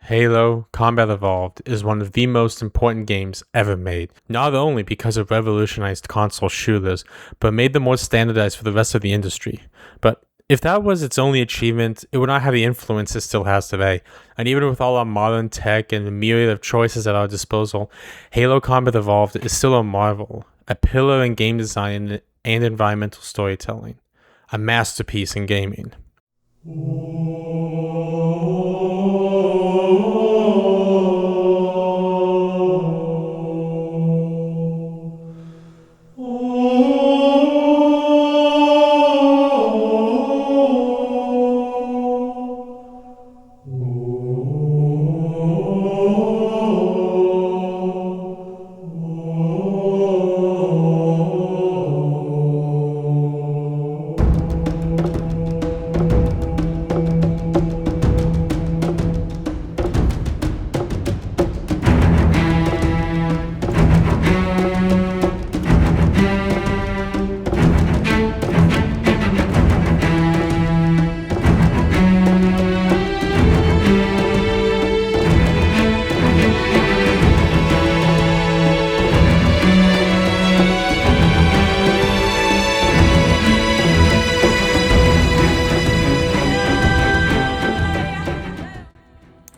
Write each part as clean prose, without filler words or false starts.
Halo Combat Evolved is one of the most important games ever made, not only because it revolutionized console shooters, but made them more standardized for the rest of the industry. But if that was its only achievement, it would not have the influence it still has today. And even with all our modern tech and the myriad of choices at our disposal, Halo Combat Evolved is still a marvel, a pillar in game design and environmental storytelling, a masterpiece in gaming.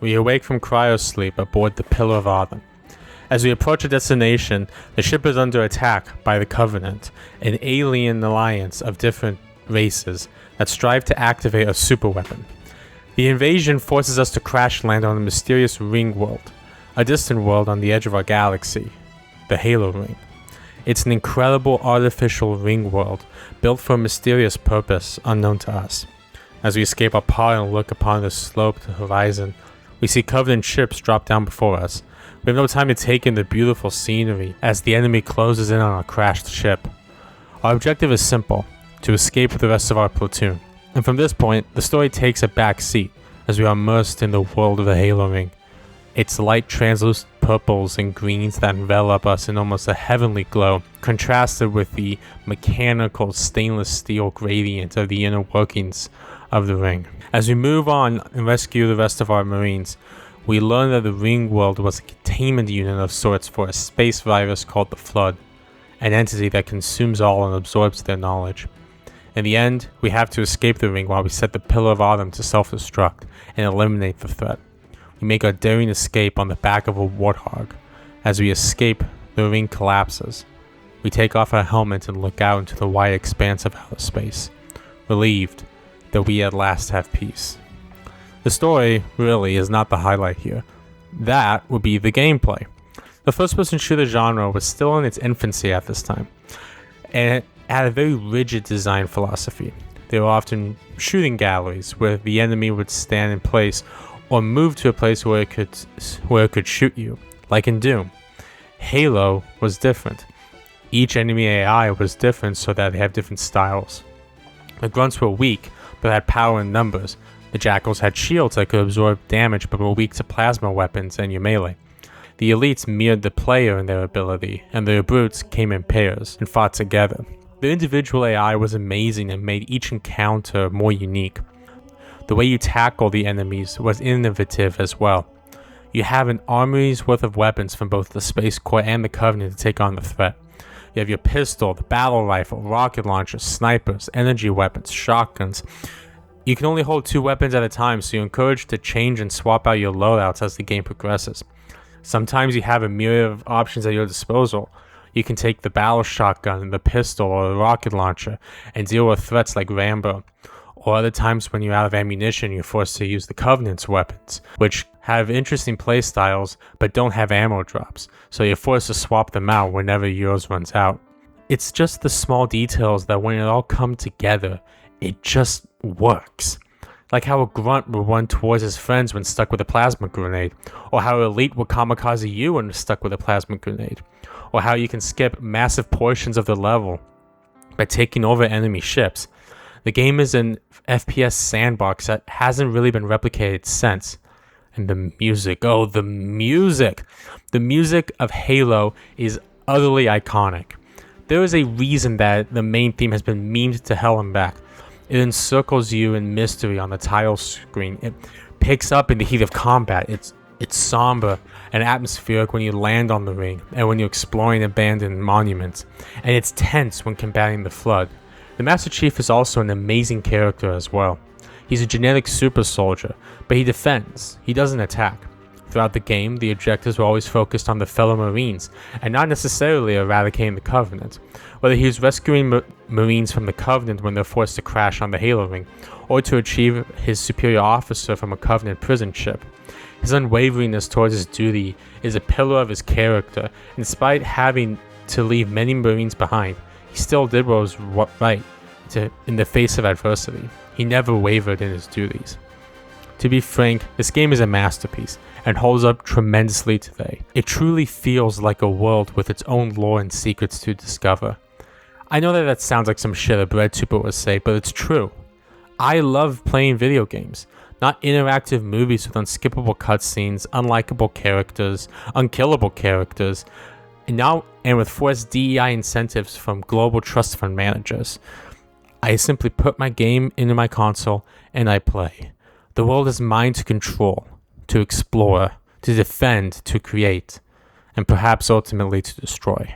We awake from cryosleep aboard the Pillar of Autumn. As we approach a destination, the ship is under attack by the Covenant, an alien alliance of different races that strive to activate a superweapon. The invasion forces us to crash land on a mysterious ring world, a distant world on the edge of our galaxy, the Halo Ring. It's an incredible artificial ring world built for a mysterious purpose unknown to us. As we escape our pod and look upon the sloped horizon, we see Covenant ships drop down before us. We have no time to take in the beautiful scenery as the enemy closes in on our crashed ship. Our objective is simple, to escape with the rest of our platoon. And from this point, the story takes a back seat as we are immersed in the world of the Halo Ring. Its light translucent purples and greens that envelop us in almost a heavenly glow, contrasted with the mechanical stainless steel gradient of the inner workings of the ring. As we move on and rescue the rest of our Marines, we learn that the ring world was a containment unit of sorts for a space virus called the Flood, an entity that consumes all and absorbs their knowledge. In the end, we have to escape the ring while we set the Pillar of Autumn to self-destruct and eliminate the threat. We make our daring escape on the back of a warthog. As we escape, the ring collapses. We take off our helmets and look out into the wide expanse of outer space, relieved that we at last have peace. The story really is not the highlight here. That would be the gameplay. The first-person shooter genre was still in its infancy at this time, and it had a very rigid design philosophy. There were often shooting galleries where the enemy would stand in place or move to a place where it could shoot you, like in Doom. Halo was different. Each enemy AI was different so that they have different styles. The grunts were weak, but had power in numbers. The jackals had shields that could absorb damage but were weak to plasma weapons and your melee. The elites mirrored the player in their ability, and the brutes came in pairs and fought together. The individual AI was amazing and made each encounter more unique. The way you tackle the enemies was innovative as well. You have an armory's worth of weapons from both the Space Corps and the Covenant to take on the threat. You have your pistol, the battle rifle, rocket launchers, snipers, energy weapons, shotguns. You can only hold 2 weapons at a time, so you're encouraged to change and swap out your loadouts as the game progresses. Sometimes you have a myriad of options at your disposal. You can take the battle shotgun, the pistol, or the rocket launcher and deal with threats like Rambo. Or other times when you're out of ammunition, you're forced to use the Covenant's weapons, which have interesting playstyles but don't have ammo drops, so you're forced to swap them out whenever yours runs out. It's just the small details that when it all comes together, it just works. Like how a grunt will run towards his friends when stuck with a plasma grenade, or how an elite will kamikaze you when stuck with a plasma grenade, or how you can skip massive portions of the level by taking over enemy ships. The game is an FPS sandbox that hasn't really been replicated since. And the music, the music! The music of Halo is utterly iconic. There is a reason that the main theme has been memed to hell and back. It encircles you in mystery on the title screen. It picks up in the heat of combat. It's It's somber and atmospheric when you land on the ring and when you're exploring abandoned monuments, and it's tense when combating the Flood. The Master Chief is also an amazing character as well. He's a genetic super soldier, but he defends, he doesn't attack. Throughout the game, the objectives were always focused on the fellow Marines, and not necessarily eradicating the Covenant. Whether he was rescuing Marines from the Covenant when they're forced to crash on the Halo Ring, or to achieve his superior officer from a Covenant prison ship. His unwaveringness towards his duty is a pillar of his character, and despite having to leave many Marines behind, he still did what was right in the face of adversity. He never wavered in his duties. To be frank, this game is a masterpiece and holds up tremendously today. It truly feels like a world with its own lore and secrets to discover. I know that sounds like some shit a breadtuber would say, but it's true. I love playing video games, not interactive movies with unskippable cutscenes, unlikable characters, unkillable characters, and with forced DEI incentives from global trust fund managers. I simply put my game into my console and I play. The world is mine to control, to explore, to defend, to create, and perhaps ultimately to destroy.